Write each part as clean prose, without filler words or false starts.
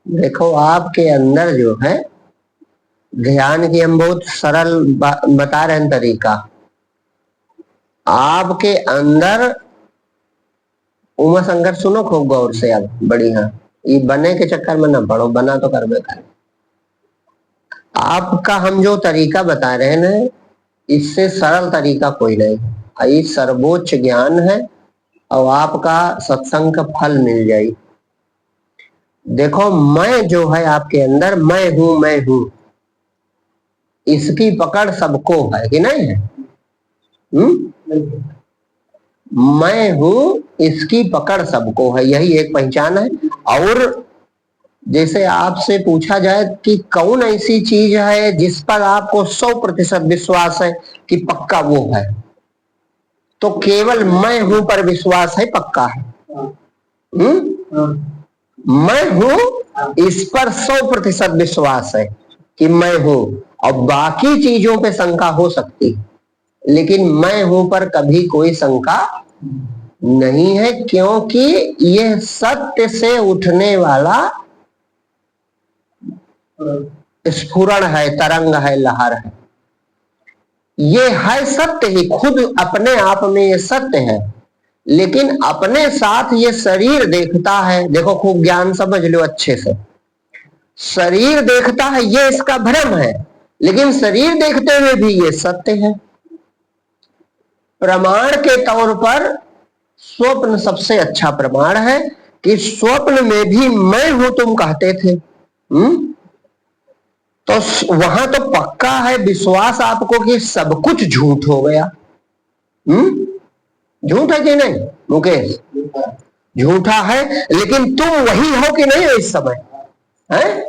देखो आपके अंदर जो है ध्यान की हम बहुत सरल बता रहे हैं तरीका। आपके अंदर उमा शंकर सुनो खूब गौर से अब बढ़िया, ये बने के चक्कर में ना पड़ो, बना तो कर बेकार। आपका हम जो तरीका बता रहे हैं ना, इससे सरल तरीका कोई नहीं। ये सर्वोच्च ज्ञान है और आपका सत्संग का फल मिल जाए। देखो मैं जो है आपके अंदर, मैं हूं, इसकी पकड़ सबको है कि नहीं है? मैं हूं इसकी पकड़ सबको है, यही एक पहचान है। और जैसे आपसे पूछा जाए कि कौन ऐसी चीज है जिस पर आपको 100% विश्वास है कि पक्का वो है, तो केवल मैं हूं पर विश्वास है, पक्का है। मैं हूं इस पर 100% विश्वास है कि मैं हूं, और बाकी चीजों पे शंका हो सकती, लेकिन मैं हूं पर कभी कोई शंका नहीं है, क्योंकि यह सत्य से उठने वाला स्फुरण है, तरंग है, लहर है। ये है सत्य ही, खुद अपने आप में ये सत्य है, लेकिन अपने साथ ये शरीर देखता है। देखो खूब ज्ञान समझ लो अच्छे से। शरीर देखता है ये इसका भ्रम है, लेकिन शरीर देखते हुए भी ये सत्य है। प्रमाण के तौर पर स्वप्न सबसे अच्छा प्रमाण है कि स्वप्न में भी मैं हूं तुम कहते थे। तो वहां तो पक्का है विश्वास आपको कि सब कुछ झूठ हो गया। झूठ है कि नहीं मुकेश? झूठा है, लेकिन तुम वही हो कि नहीं हो इस समय है?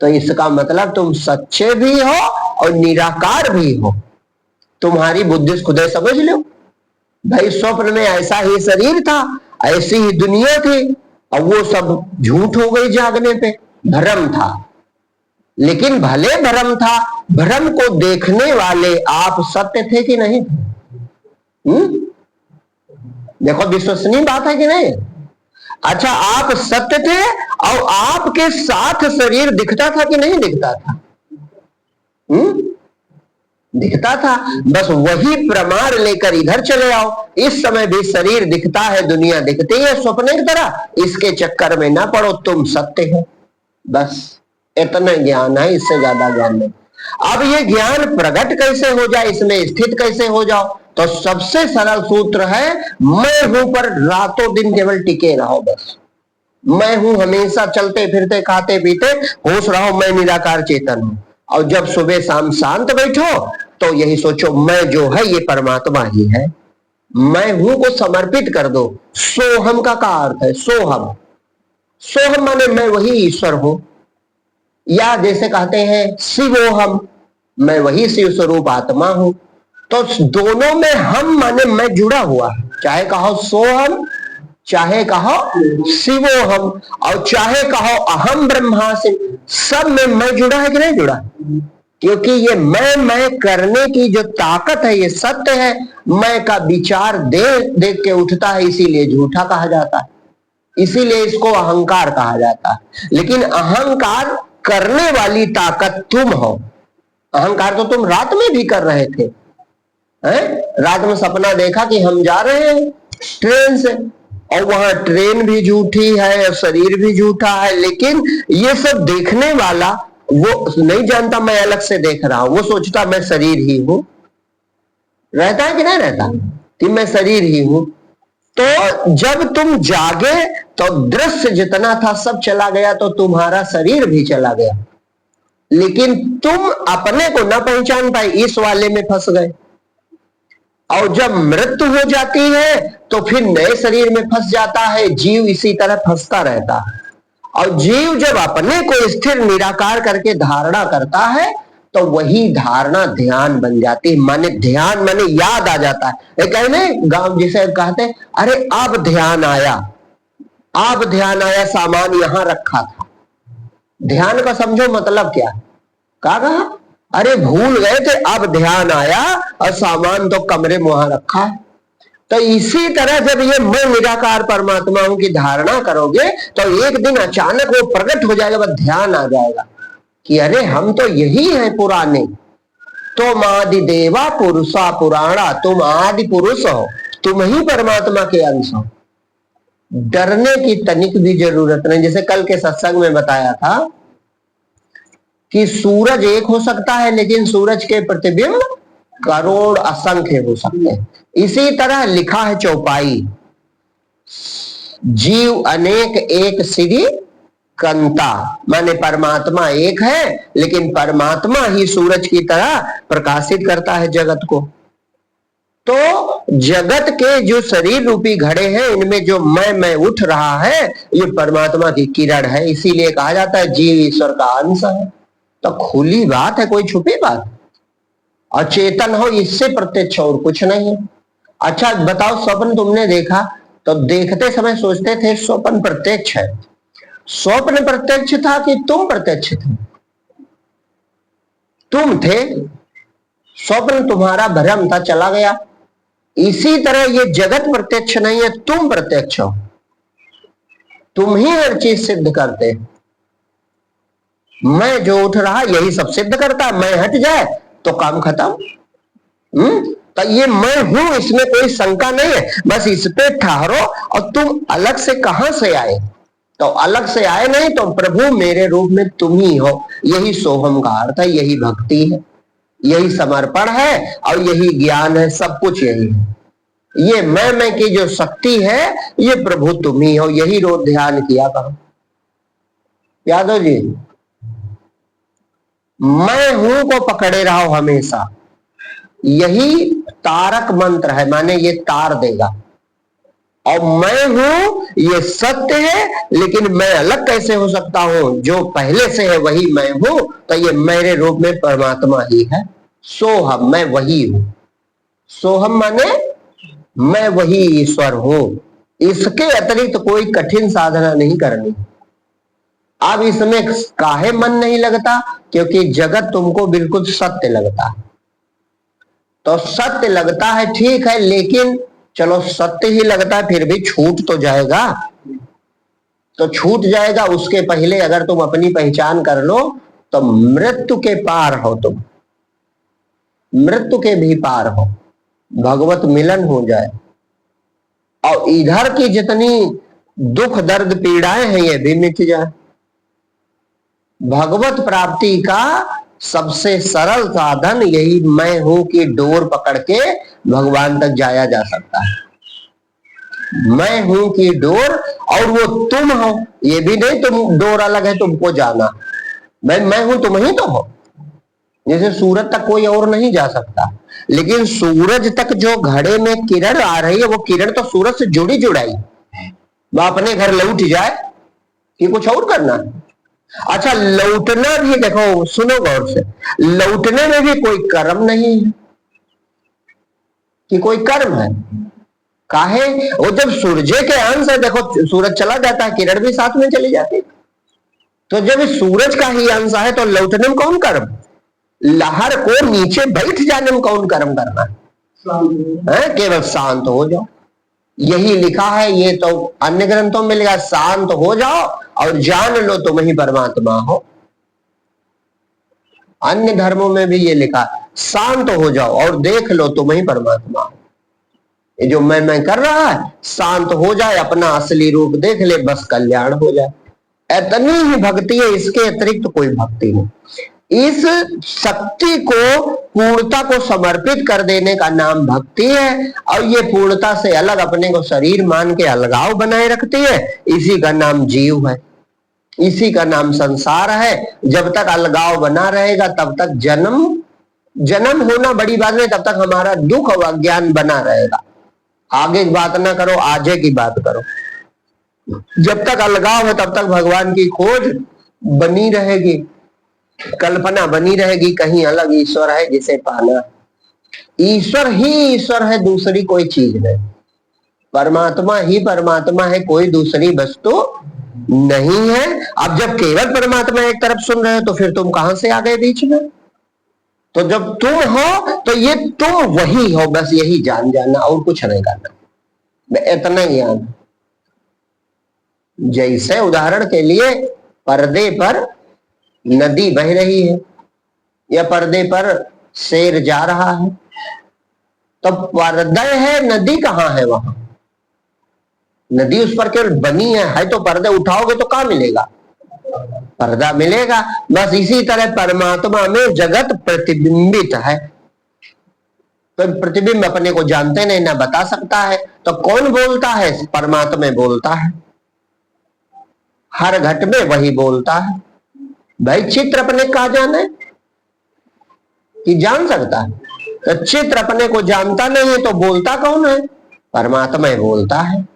तो इसका मतलब तुम सच्चे भी हो और निराकार भी हो। तुम्हारी बुद्धि खुदे समझ लो भाई, स्वप्न में ऐसा ही शरीर था, ऐसी ही दुनिया थी, और वो सब झूठ हो गई जागने पे, भ्रम था। लेकिन भले भ्रम था, भ्रम को देखने वाले आप सत्य थे कि नहीं थे? देखो विश्वसनीय बात है कि नहीं? अच्छा, आप सत्य थे और आपके साथ शरीर दिखता था कि नहीं दिखता था? दिखता था। बस वही प्रमाण लेकर इधर चले आओ। इस समय भी शरीर दिखता है, दुनिया दिखती है स्वप्न की तरह, इसके चक्कर में ना पड़ो, तुम सत्य हो। बस इतना ज्ञान है, इससे ज्यादा ज्ञान नहीं। अब ये ज्ञान प्रकट कैसे हो जाए, इसमें स्थित कैसे हो जाओ? तो सबसे सरल सूत्र है, मैं हूं पर रातों दिन केवल टिके रहो। बस मैं हूं, हमेशा चलते फिरते खाते पीते होश रहो, मैं निराकार चेतन हूं। और जब सुबह शाम शांत बैठो तो यही सोचो, मैं जो है ये परमात्मा ही है। मैं हूं को समर्पित कर दो। सोहम का अर्थ है सोहम। सोहम माने मैं वही ईश्वर हूं, या जैसे कहते हैं शिवोहम, मैं वही शिव स्वरूप आत्मा हूं। तो दोनों में हम माने मैं जुड़ा हुआ है, चाहे कहो सोहम, चाहे कहो शिवोहम, और चाहे कहो अहम ब्रह्मास्मि, सब में मैं जुड़ा है कि नहीं जुड़ा? क्योंकि ये मैं करने की जो ताकत है ये सत्य है। मैं का विचार देख के उठता है, इसीलिए झूठा कहा जाता है, इसीलिए इसको अहंकार कहा जाता है। लेकिन अहंकार करने वाली ताकत तुम हो। अहंकार तो तुम रात में भी कर रहे थे, हैं? रात में सपना देखा कि हम जा रहे हैं ट्रेन से, और वहां ट्रेन भी झूठी है और शरीर भी झूठा है, लेकिन ये सब देखने वाला वो नहीं जानता मैं अलग से देख रहा हूं, वो सोचता मैं शरीर ही हूं। रहता है कि नहीं रहता कि मैं शरीर ही हूं? तो जब तुम जागे तो दृश्य जितना था सब चला गया, तो तुम्हारा शरीर भी चला गया, लेकिन तुम अपने को न पहचान पाए, इस वाले में फंस गए। और जब मृत्यु हो जाती है तो फिर नए शरीर में फंस जाता है। जीव इसी तरह फंसता रहता है, और जीव जब अपने को स्थिर निराकार करके धारणा करता है तो वही धारणा ध्यान बन जाती है। माने ध्यान माने याद आ जाता है। कहने गांव जिसे कहते हैं, अरे अब ध्यान आया, अब ध्यान आया, सामान यहां रखा था। ध्यान का समझो मतलब क्या? कहा अरे भूल गए थे, अब ध्यान आया और सामान तो कमरे में वहां रखा है। तो इसी तरह जब ये मैं निराकार परमात्माओं की धारणा करोगे तो एक दिन अचानक वो प्रकट हो जाएगा, बस ध्यान आ जाएगा कि अरे हम तो यही हैं पुराने। तुम आदि देवा पुरुषा पुराणा, तुम आदि पुरुष हो, तुम ही परमात्मा के अंश हो। डरने की तनिक भी जरूरत नहीं। जैसे कल के सत्संग में बताया था कि सूरज एक हो सकता है, लेकिन सूरज के प्रतिबिंब करोड़ असंख्य हो सकते हैं। इसी तरह लिखा है चौपाई, जीव अनेक एक श्री कंता, माने परमात्मा एक है लेकिन परमात्मा ही सूरज की तरह प्रकाशित करता है जगत को। तो जगत के जो शरीर रूपी घड़े हैं, इनमें जो मैं उठ रहा है, ये परमात्मा की किरण है। इसीलिए कहा जाता है जीव ईश्वर का अंश है। तो खुली बात है, कोई छुपी बात। अचेतन हो इससे प्रत्यक्ष और कुछ नहीं है। अच्छा बताओ, स्वप्न तुमने देखा तो देखते समय सोचते थे स्वप्न प्रत्यक्ष है। स्वप्न प्रत्यक्ष था कि तुम प्रत्यक्ष थे? तुम थे, स्वप्न तुम्हारा भ्रम था, चला गया। इसी तरह ये जगत प्रत्यक्ष नहीं है, तुम प्रत्यक्ष हो। तुम ही हर चीज सिद्ध करते। मैं जो उठ रहा यही सब सिद्ध करता, मैं हट जाए तो काम खत्म। तो ये मैं हूं, इसमें कोई शंका नहीं है। बस इस पे ठहरो। और तुम अलग से कहां से आए? तो अलग से आए नहीं, तो प्रभु मेरे रूप में तुम ही हो। यही सोहम का अर्थ है, यही भक्ति है, यही समर्पण है और यही ज्ञान है। सब कुछ यही है। ये मैं की जो शक्ति है, ये प्रभु तुम ही हो। यही रोज ध्यान किया करो। यादव जी, मैं हूं को पकड़े रहो हमेशा। यही तारक मंत्र है, माने ये तार देगा। और मैं हूं ये सत्य है, लेकिन मैं अलग कैसे हो सकता हूं? जो पहले से है वही मैं हूं। तो ये मेरे रूप में परमात्मा ही है। सोहम, मैं वही हूं। सोहम माने मैं वही ईश्वर हूं। इसके अतिरिक्त कोई कठिन साधना नहीं करनी। अब इसमें काहे मन नहीं लगता? क्योंकि जगत तुमको बिल्कुल सत्य लगता है। तो सत्य लगता है, ठीक है, लेकिन चलो सत्य ही लगता है, फिर भी छूट तो जाएगा। तो छूट जाएगा, उसके पहले अगर तुम अपनी पहचान कर लो तो मृत्यु के पार हो। तुम मृत्यु के भी पार हो, भगवत मिलन हो जाए। और इधर की जितनी दुख दर्द पीड़ाएं हैं ये भी मिट जाए। भगवत प्राप्ति का सबसे सरल साधन यही मैं हूं की डोर पकड़ के भगवान तक जाया जा सकता है। मैं हूं की डोर, और वो तुम हो। ये भी नहीं तुम डोर अलग है तुमको जाना। मैं हूं, तुम ही तो हो। जैसे सूरज तक कोई और नहीं जा सकता, लेकिन सूरज तक जो घड़े में किरण आ रही है, वो किरण तो सूरज से जुड़ी जुड़ाई। वो अपने घर लौट जाए कि कुछ और करना है? अच्छा, लौटना भी देखो, सुनो गौर से, लौटने में भी कोई कर्म नहीं है कि कोई कर्म है। काहे? वो जब सूरज के अंश है, देखो सूरज चला जाता है, किरण भी साथ में चली जाती है। तो जब सूरज का ही अंश है तो लौटने में कौन कर्म? लहर को नीचे बैठ जाने में कौन कर्म करना है? केवल शांत हो जाओ। यही लिखा है, ये तो अन्य ग्रंथों में लिखा, शांत हो जाओ और जान लो तुम ही परमात्मा हो। अन्य धर्मों में भी ये लिखा, शांत हो जाओ और देख लो तुम ही परमात्मा हो। ये जो मैं कर रहा है, शांत हो जाए, अपना असली रूप देख ले, बस कल्याण हो जाए। इतनी ही भक्ति है, इसके अतिरिक्त कोई भक्ति नहीं। इस शक्ति को, पूर्णता को समर्पित कर देने का नाम भक्ति है। और ये पूर्णता से अलग अपने को शरीर मान के अलगाव बनाए रखती है, इसी का नाम जीव है, इसी का नाम संसार है। जब तक अलगाव बना रहेगा तब तक जन्म होना बड़ी बात नहीं, तब तक हमारा दुख और अज्ञान बना रहेगा। आगे की बात ना करो, आजे की बात करो। जब तक अलगाव है तब तक भगवान की खोज बनी रहेगी, कल्पना बनी रहेगी, कहीं अलग ईश्वर है जिसे पाना। ईश्वर ही ईश्वर है, दूसरी कोई चीज नहीं। परमात्मा ही परमात्मा है, कोई दूसरी वस्तु नहीं है। अब जब केवल परमात्मा एक तरफ सुन रहे हो तो फिर तुम कहां से आ गए बीच में? तो जब तुम हो तो ये तुम वही हो, बस यही जान जाना और कुछ नहीं करना। इतना ज्ञान। जैसे उदाहरण के लिए पर्दे पर नदी बह रही है या पर्दे पर शेर जा रहा है, तो पर्दा है, नदी कहाँ है? वहां नदी उस पर केवल बनी है तो पर्दे उठाओगे तो कहाँ मिलेगा? पर्दा मिलेगा। बस इसी तरह परमात्मा में जगत प्रतिबिंबित है, तो प्रतिबिंब अपने को जानते नहीं, ना बता सकता है, तो कौन बोलता है? परमात्मा बोलता है, हर घट में वही बोलता है। भाई चित्र अपने कहा जाने कि जान सकता है? तो चित्र अपने को जानता नहीं है तो बोलता कौन है? परमात्मा बोलता है।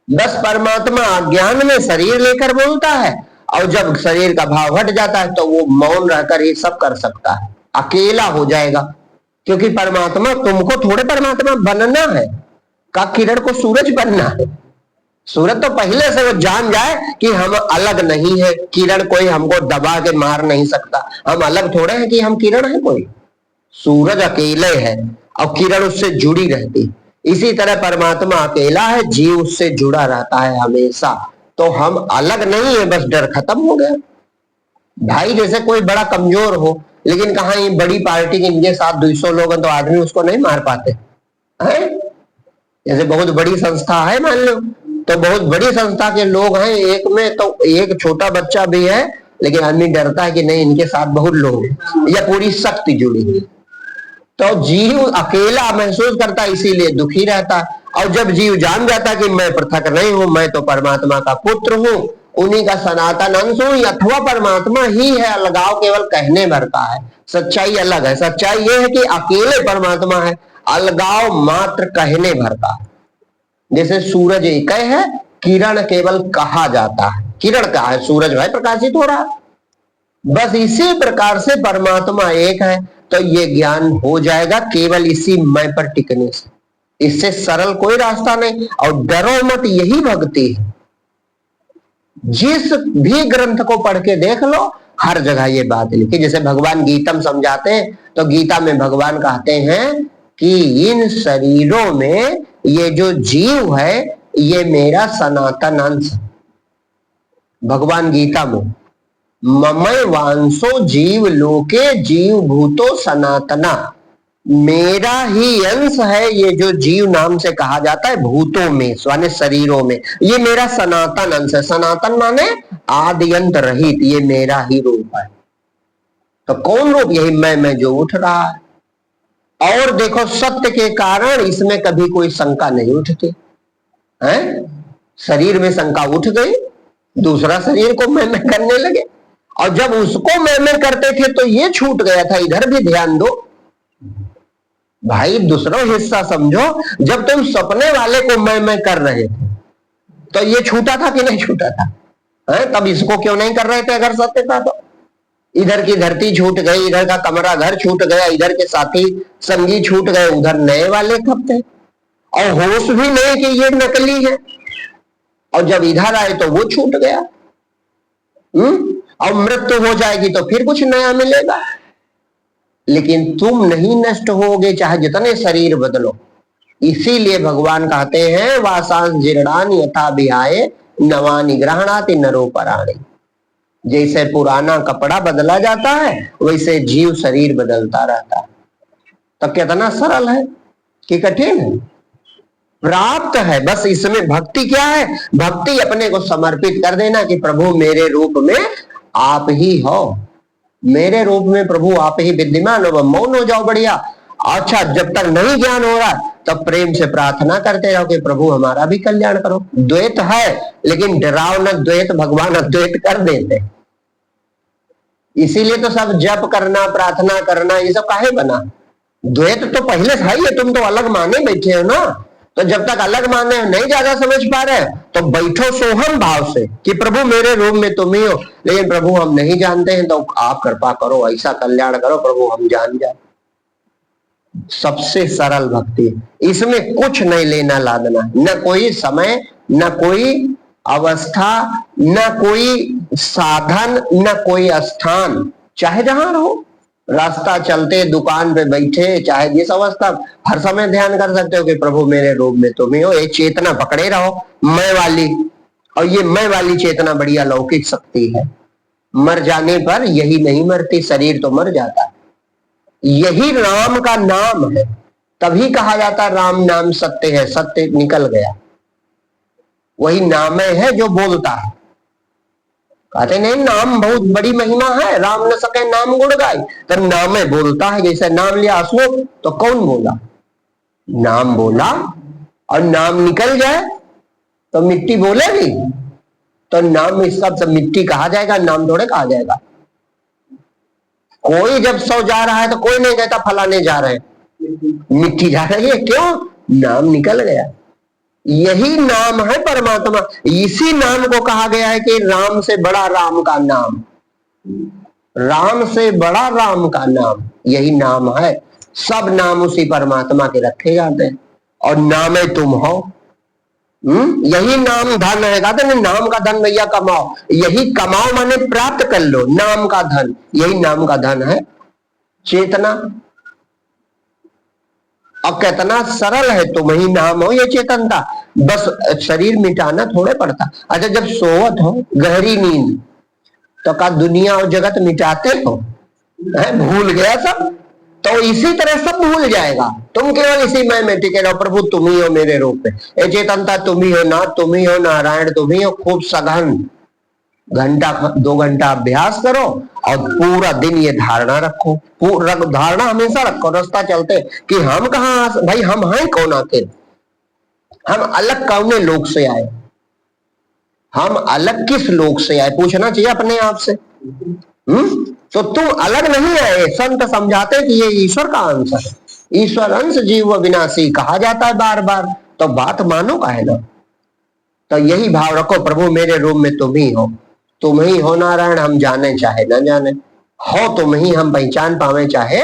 बस परमात्मा अज्ञान में शरीर लेकर बोलता है, और जब शरीर का भाव हट जाता है तो वो मौन रहकर ये सब कर सकता है, अकेला हो जाएगा। क्योंकि परमात्मा, तुमको थोड़े परमात्मा बनना है, का किरण को सूरज बनना है। सूरज तो पहले से वो जान जाए कि हम अलग नहीं है, किरण कोई हमको दबा के मार नहीं सकता, हम अलग थोड़े हैं कि हम किरण है कोई। सूरज अकेले है और किरण उससे जुड़ी रहती। इसी तरह परमात्मा अकेला है, जीव उससे जुड़ा रहता है हमेशा, तो हम अलग नहीं है, बस डर खत्म हो गया। भाई जैसे कोई बड़ा कमजोर हो, लेकिन कहा ये बड़ी पार्टी के इनके साथ 200 लोग हैं तो आदमी उसको नहीं मार पाते हैं। जैसे बहुत बड़ी संस्था है मान लो, तो बहुत बड़ी संस्था के लोग हैं, एक में तो एक छोटा बच्चा भी है, लेकिन आदमी डरता है कि नहीं इनके साथ बहुत लोग या पूरी शक्ति जुड़ी है। तो जीव अकेला महसूस करता है, इसीलिए दुखी रहता है। और जब जीव जान जाता कि मैं पृथक नहीं हूं, मैं तो परमात्मा का पुत्र हूं, उन्हीं का सनातन अंश हूं, अथवा परमात्मा ही है, अलगाव केवल कहने भर का है, सच्चाई अलग है। सच्चाई यह है कि अकेले परमात्मा है, अलगाव मात्र कहने भर का। जैसे सूरज एक है, किरण केवल कहा जाता है, किरण का है, सूरज भाई प्रकाशित हो रहा है। बस इसी प्रकार से परमात्मा एक है, तो ये ज्ञान हो जाएगा केवल इसी मैं पर टिकने से। इससे सरल कोई रास्ता नहीं। और डरो मत, यही भक्ति है। जिस भी ग्रंथ को पढ़ के देख लो, हर जगह ये बात लिखी। जैसे भगवान गीतम समझाते हैं, तो गीता में भगवान कहते हैं कि इन शरीरों में ये जो जीव है ये मेरा सनातन अंश। भगवान गीता में ममय वांसो जीव लोके जीव भूतो सनातना, मेरा ही अंश है ये जो जीव नाम से कहा जाता है भूतों में, माने शरीरों में, ये मेरा सनातन अंश है। सनातन माने आद्यंत रहित, ये मेरा ही रूप है। तो कौन रूप? यही मैं जो उठ रहा है। और देखो सत्य के कारण इसमें कभी कोई शंका नहीं उठती है। शरीर में शंका उठ गई, दूसरा शरीर को मैं करने लगे, और जब उसको मैं करते थे तो ये छूट गया था। इधर भी ध्यान दो भाई, दूसरा हिस्सा समझो। जब तुम सपने वाले को मैं कर रहे थे तो ये छूटा था कि नहीं छूटा था? तब इसको क्यों नहीं कर रहे थे अगर सत्य था तो? इधर की धरती छूट गई, इधर का कमरा घर छूट गया, इधर के साथी संगी छूट गए, उधर नए वाले कब थे? और होश भी नहीं कि ये नकली है। और जब इधर आए तो वो छूट गया। और मृत्यु हो जाएगी तो फिर कुछ नया मिलेगा। लेकिन तुम नहीं नष्ट होगे चाहे जितने शरीर बदलो। इसीलिए भगवान कहते हैं वासांस जीर्णानि यथा विहाय नवानि ग्रहणाति नरोपराणि। जैसे पुराना कपड़ा बदला जाता है वैसे जीव शरीर बदलता रहता है। तो कितना सरल है कि कठिन है? प्राप्त है। बस इसमें भक्ति क्या है? भक्ति अपने को समर्पित कर देना कि प्रभु मेरे रूप में आप ही हो, मेरे रूप में प्रभु आप ही विद्यमान हो। मौन हो जाओ, बढ़िया। अच्छा, जब तक नहीं ज्ञान हो रहा तब प्रेम से प्रार्थना करते रहो कि प्रभु हमारा भी कल्याण करो। द्वैत है लेकिन डराव न द्वैत, भगवान अद्वैत कर देते। इसीलिए तो सब जप करना, प्रार्थना करना, ये सब काहे बना? द्वैत तो पहले था ही है, तुम तो अलग माने बैठे हो ना। तो जब तक अलग माने नहीं ज्यादा समझ पा रहे तो बैठो सोहम भाव से कि प्रभु मेरे रूप में तुम ही हो, लेकिन प्रभु हम नहीं जानते हैं तो आप कृपा करो, ऐसा कल्याण करो प्रभु, हम जान जाए। सबसे सरल भक्ति, इसमें कुछ नहीं लेना लादना, न कोई समय, न कोई अवस्था, न कोई साधन, न कोई स्थान, चाहे जहां रहो। रास्ता चलते, दुकान पे बैठे, चाहे जिस अवस्था, हर समय ध्यान कर सकते हो कि प्रभु मेरे रूप में तुम ही हो। एक चेतना पकड़े रहो, मैं वाली। और ये मैं वाली चेतना बड़ी अलौकिक शक्ति है। मर जाने पर यही नहीं मरती, शरीर तो मर जाता है। यही राम का नाम है, तभी कहा जाता है राम नाम सत्य है। सत्य निकल गया, वही नाम है जो बोलता है। कहते नहीं नाम बहुत बड़ी महिमा है, राम न सके नाम गुण गाय, तो नाम बोलता है। जैसे नाम लिया अशोक, तो कौन बोला? नाम बोला। और नाम निकल जाए तो मिट्टी बोलेगी? तो नाम इसका सब मिट्टी कहा जाएगा, नाम थोड़े कहा जाएगा। कोई जब सो जा रहा है तो कोई नहीं कहता फलाने जा रहे, मिट्टी जा रही है। क्यों? नाम निकल गया। यही नाम है परमात्मा। इसी नाम को कहा गया है कि राम से बड़ा राम का नाम, राम से बड़ा राम का नाम, यही नाम है। सब नाम उसी परमात्मा के रखे जाते हैं। और नामे तुम हो, यही नाम धन है। कहते नहीं नाम का धन भैया कमाओ, यही कमाओ माने प्राप्त कर लो। नाम का धन, यही नाम का धन है चेतना। और कितना सरल है, तुम ही नाम हो ये चेतनता। बस शरीर मिटाना थोड़े पड़ता। अच्छा जब सोवत हो गहरी नींद, तो का दुनिया और जगत मिटाते हो? भूल गया सब। तो इसी तरह सब भूल जाएगा, तुम केवल इसी में टिके रहो। प्रभु तुम ही हो मेरे रूप में, ये चेतनता तुम ही हो, ना तुम ही हो, नारायण तुम ही हो। खूब सघन घंटा 2 घंटा अभ्यास करो और पूरा दिन ये धारणा रखो। धारणा हमेशा रखो रास्ता चलते कि हम कहाँ, भाई हम हैं कौन आखिर? हम अलग कौने लोक से आए? हम अलग किस लोक से आए? पूछना चाहिए अपने आप से। तो तुम अलग नहीं आए। संत समझाते कि ये ईश्वर का अंश है, ईश्वर अंश जीव विनाशी कहा जाता है बार बार। तो बात मानो का है ना। तो यही भाव रखो, प्रभु मेरे रूप में तुम ही हो, तुम ही हो नारायण। हम जाने चाहे न जाने, हो तुम ही, हम पहचान पावे चाहे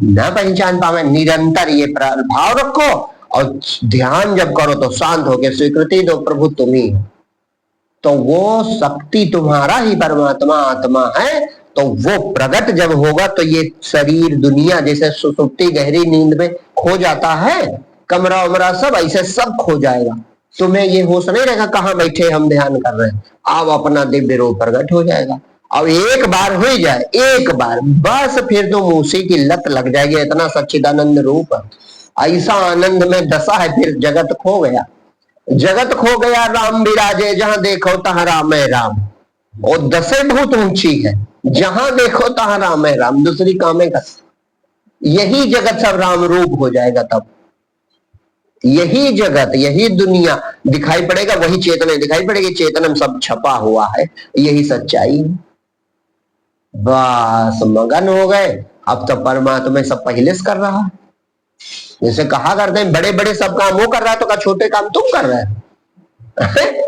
न पहचान पावे। निरंतर ये भाव रखो और ध्यान जब करो तो शांत होकर स्वीकृति दो, प्रभु तुम ही हो। तो वो शक्ति तुम्हारा ही परमात्मा आत्मा है। तो वो प्रकट जब होगा तो ये शरीर दुनिया जैसे सुसुप्ति गहरी नींद में खो जाता है, कमरा उमरा सब ऐसे सब खो जाएगा। तुम्हें ये होश नहीं रहेगा कहाँ बैठे हम ध्यान कर रहे हैं। अब अपना दिव्य रूप प्रकट हो जाएगा। अब एक बार हो जाए, एक बार बस, फिर तुम उसी की लत लग जाएगी। इतना सच्चिदानंद रूप, ऐसा आनंद में दशा है। फिर जगत खो गया, जगत खो गया, राम विराजे जहां देखो तहां राम है राम। और दशे बहुत ऊंची है, जहां देखो तहां राम है राम, दूसरी कामें कर। यही जगत सब राम रूप हो जाएगा। तब यही जगत, यही दुनिया दिखाई पड़ेगा, वही चेतना दिखाई पड़ेगी। चेतन में सब छपा हुआ है, यही सच्चाई है। बस मगन हो गए। अब तो परमात्मा सब पहले से कर रहा है। जैसे कहा करते हैं बड़े बड़े सब काम वो कर रहा है, तो क्या छोटे काम तुम कर रहे हो?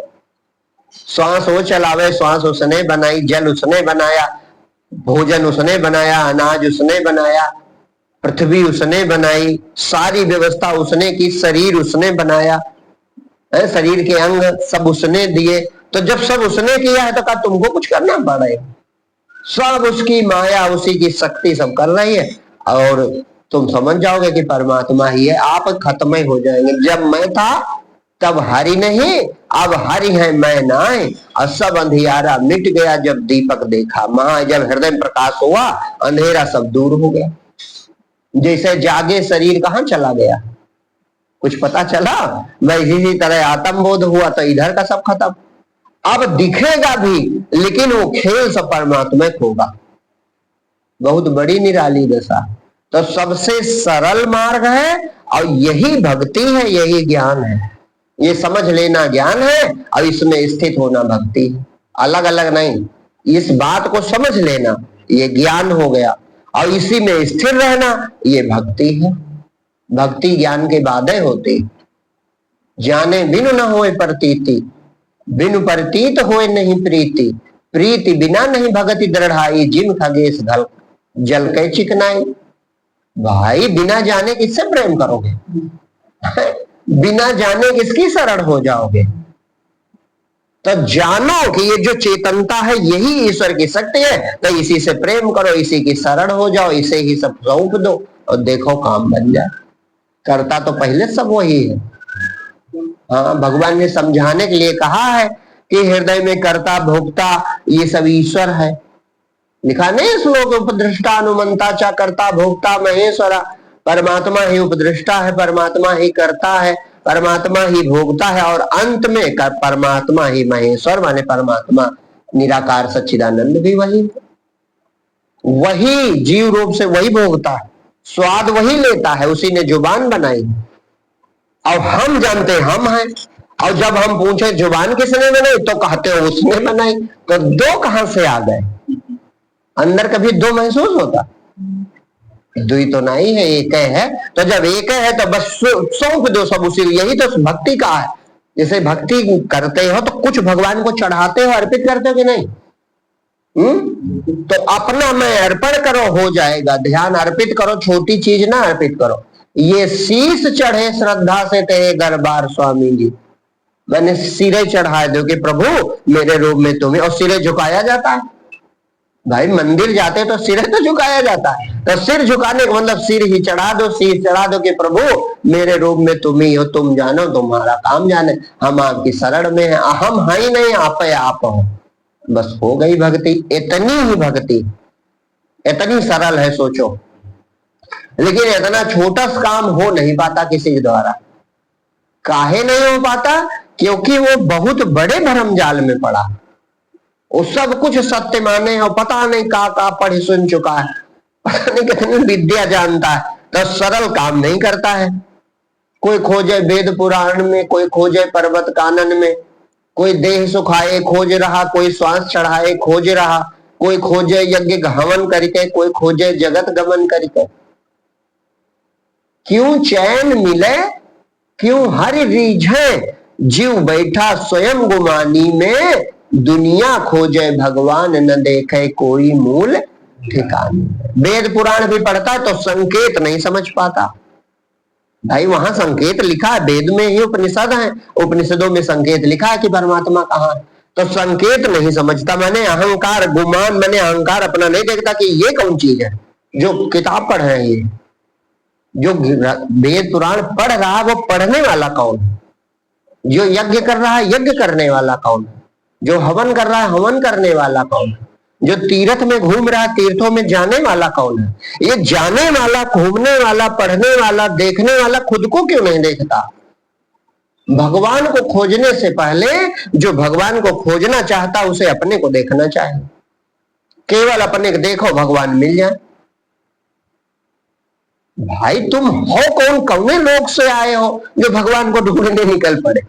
श्वास वो चलावे, श्वास उसने बनाई, जल उसने बनाया, भोजन उसने बनाया, अनाज उसने बनाया, पृथ्वी उसने बनाई, सारी व्यवस्था उसने की, शरीर उसने बनाया, शरीर के अंग सब उसने दिए। तो जब सब उसने किया है तो क्या तुमको कुछ करना पड़ेगा? सब उसकी माया, उसी की शक्ति सब कर रही है। और तुम समझ जाओगे कि परमात्मा ही है। आप खत्म हो जाएंगे। जब मैं था तब हरि नहीं, अब हरि है मैं नाय। और सब अंधियारा मिट गया जब दीपक देखा महा। जब हृदय में प्रकाश हुआ अंधेरा सब दूर हो गया। जैसे जागे शरीर कहाँ चला गया, कुछ पता चला? वैसे इसी तरह आत्म बोध हुआ तो इधर का सब खत्म। अब दिखेगा भी, लेकिन वो खेल सब परमात्मा होगा। बहुत बड़ी निराली दशा। तो सबसे सरल मार्ग है और यही भक्ति है, यही ज्ञान है। ये समझ लेना ज्ञान है और इसमें स्थित होना भक्ति है। अलग अलग नहीं, इस बात को समझ लेना ये ज्ञान हो गया और इसी में स्थिर रहना ये भक्ति है। भक्ति ज्ञान के बाद होती। जाने बिनु न होए प्रतीति, बिनु प्रतीत होए नहीं प्रीति, प्रीति बिना नहीं भगति दृढ़ाई, जिम खगेश घल जल के चिकनाई। भाई बिना जाने किससे प्रेम करोगे? बिना जाने किसकी शरण हो जाओगे? तो जानो कि ये जो चेतनता है यही ईश्वर की शक्ति है, तो इसी से प्रेम करो, इसी की शरण हो जाओ, इसे ही सब सौंप दो और देखो काम बन जाए। करता तो पहले सब वही है। हाँ, भगवान ने समझाने के लिए कहा है कि हृदय में कर्ता भोक्ता ये सब ईश्वर है। लिखा नहीं श्लोक, उपदृष्टा अनुमंता चा कर्ता भोक्ता महेश्वरा। परमात्मा ही उपदृष्टा है, परमात्मा ही करता है, परमात्मा ही भोगता है और अंत में परमात्मा ही महेश्वर माने परमात्मा निराकार सच्चिदानंद भी वही जीव रूप से वही भोगता है, स्वाद वही लेता है, उसी ने जुबान बनाई और हम जानते हम हैं। और जब हम पूछे जुबान किसने बनाई तो कहते हो उसने बनाई। तो दो कहां से आ गए? अंदर कभी दो महसूस होता? दुई तो नहीं है, एक है। तो जब एक है तो बस सौंप दो सब उसी। यही तो भक्ति का है। जैसे भक्ति करते हो तो कुछ भगवान को चढ़ाते हो, अर्पित करते हो कि नहीं? तो अपना मैं अर्पण करो, हो जाएगा। ध्यान अर्पित करो, छोटी चीज ना अर्पित करो। ये शीश चढ़े श्रद्धा से तेरे दरबार स्वामी जी, मैंने सिरे चढ़ा दो कि प्रभु मेरे रूप में तुम्हें। और सिरे झुकाया जाता है भाई, मंदिर जाते तो सिर तो झुकाया जाता है। तो सिर झुकाने का मतलब सिर ही चढ़ा दो, सिर चढ़ा दो कि प्रभु मेरे रूप में तुम ही हो, तुम जानो, तुम्हारा काम जाने, हम आपकी शरण में हैं, हम है ही नहीं, आप है, आप हो। बस हो गई भक्ति। इतनी ही भक्ति, इतनी सरल है सोचो। लेकिन इतना छोटा काम हो नहीं पाता किसी के द्वारा। काहे नहीं हो पाता? क्योंकि वो बहुत बड़े भरम जाल में पड़ा। वो सब कुछ सत्य माने और पता नहीं का पढ़ सुन चुका है, पता नहीं कितनी विद्या जानता है, तो सरल काम नहीं करता है। कोई खोजे वेद पुराण में, कोई खोजे पर्वत कानन में, कोई देह सुखाए खोज रहा, कोई श्वास चढ़ाए खोज रहा, कोई खोजे यज्ञ हवन करके, कोई खोजे जगत गमन करके। क्यों चैन मिले, क्यों हर रीझे, जीव बैठा स्वयं गुमानी में, दुनिया खोजे भगवान न देखे कोई मूल ठिकाने। वेद पुराण भी पढ़ता है तो संकेत नहीं समझ पाता भाई। वहां संकेत लिखा है, वेद में ही उपनिषद है, उपनिषदों में संकेत लिखा है कि परमात्मा कहाँ है, तो संकेत नहीं समझता। मैंने अहंकार गुमान, मैंने अहंकार अपना नहीं देखता कि ये कौन चीज है। जो किताब पढ़ रहे हैं, ये जो वेद पुराण पढ़ रहा है वो पढ़ने वाला कौन है? जो यज्ञ कर रहा है यज्ञ करने वाला कौन है? जो हवन कर रहा है हवन करने वाला कौन है? जो तीर्थ में घूम रहा है तीर्थों में जाने वाला कौन है? ये जाने वाला, घूमने वाला, पढ़ने वाला, देखने वाला खुद को क्यों नहीं देखता? भगवान को खोजने से पहले जो भगवान को खोजना चाहता उसे अपने को देखना चाहिए। केवल अपने को देखो, भगवान मिल जाए। भाई तुम हो कौन? कौने लोक से आए हो जो भगवान को ढूंढने निकल पड़े?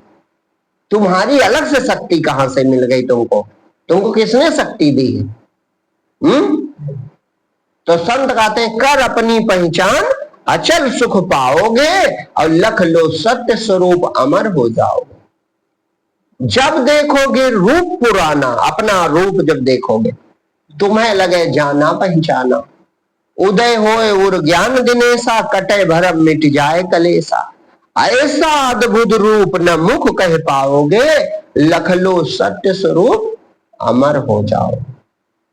तुम्हारी अलग से शक्ति कहां से मिल गई तुमको? तुमको किसने शक्ति दी है? तो संत कहते हैं कर अपनी पहचान अचल सुख पाओगे और लख लो सत्य स्वरूप अमर हो जाओगे। जब देखोगे रूप पुराना, अपना रूप जब देखोगे तुम्हें लगे जाना पहचाना। उदय होए उर ज्ञान दिनेसा, कटे भरम मिट जाए कलेसा। ऐसा अद्भुत रूप न मुख कह पाओगे, लख लो सत्य स्वरूप अमर हो जाओ।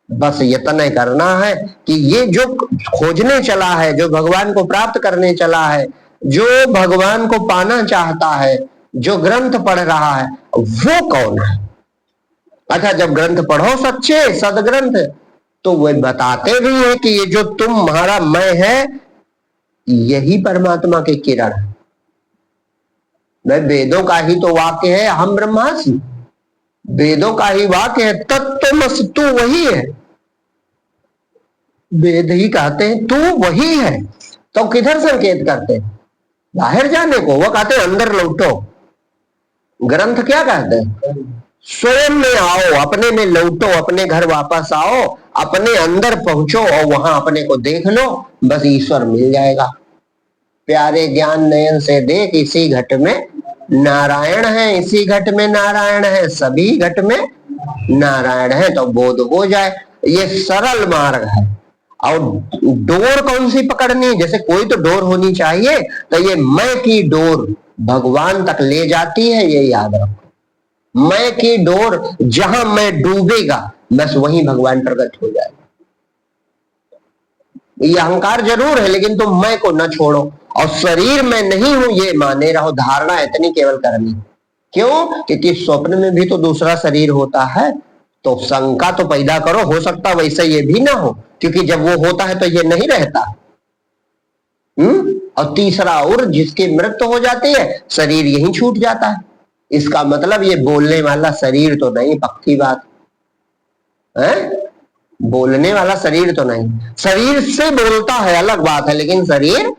बस इतना करना है कि ये जो खोजने चला है, जो भगवान को प्राप्त करने चला है, जो भगवान को पाना चाहता है, जो ग्रंथ पढ़ रहा है, वो कौन है? अच्छा, जब ग्रंथ पढ़ो सच्चे सदग्रंथ तो वे बताते भी है कि ये जो तुम्हारा मैं है यही परमात्मा के किरण है। वेदों का ही तो वाक्य है, हम ब्रह्मास्मि। वेदों का ही वाक्य है, तत्त्वमस्तु वही है। वेद ही कहते हैं तू वही है। तो किधर संकेत करते हैं? बाहर जाने को। वो कहते हैं अंदर लौटो। ग्रंथ क्या कहते हैं? स्वयं में आओ, अपने में लौटो, अपने घर वापस आओ, अपने अंदर पहुंचो और वहां अपने को देख लो, बस ईश्वर मिल जाएगा। प्यारे ज्ञान नयन से देख, इसी घट में नारायण है, इसी घट में नारायण है, सभी घट में नारायण है, तो बोध हो जाए। ये सरल मार्ग है। और डोर कौन सी पकड़नी? जैसे कोई तो डोर होनी चाहिए, तो ये मैं की डोर भगवान तक ले जाती है, ये याद रखो। मैं की डोर जहां मैं डूबेगा बस वहीं भगवान प्रकट हो जाएगा। ये अहंकार जरूर है लेकिन तुम मैं को न छोड़ो और शरीर में नहीं हूं ये माने रहो। धारणा इतनी केवल करनी। क्यों? क्योंकि स्वप्न में भी तो दूसरा शरीर होता है, तो शंका तो पैदा करो, हो सकता वैसे ये भी ना हो, क्योंकि जब वो होता है तो ये नहीं रहता। और तीसरा और जिसकी मृत्यु हो जाती है शरीर यहीं छूट जाता है। इसका मतलब ये बोलने वाला शरीर तो नहीं, पक्की बात है। बोलने वाला शरीर तो नहीं, शरीर से बोलता है अलग बात है, लेकिन शरीर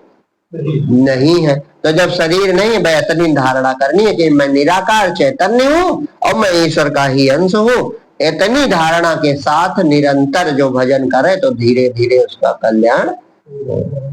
नहीं है। तो जब शरीर नहीं है, इतनी धारणा करनी है कि मैं निराकार चैतन्य हूं और मैं ईश्वर का ही अंश हूं। इतनी धारणा के साथ निरंतर जो भजन करे तो धीरे धीरे उसका कल्याण होगा।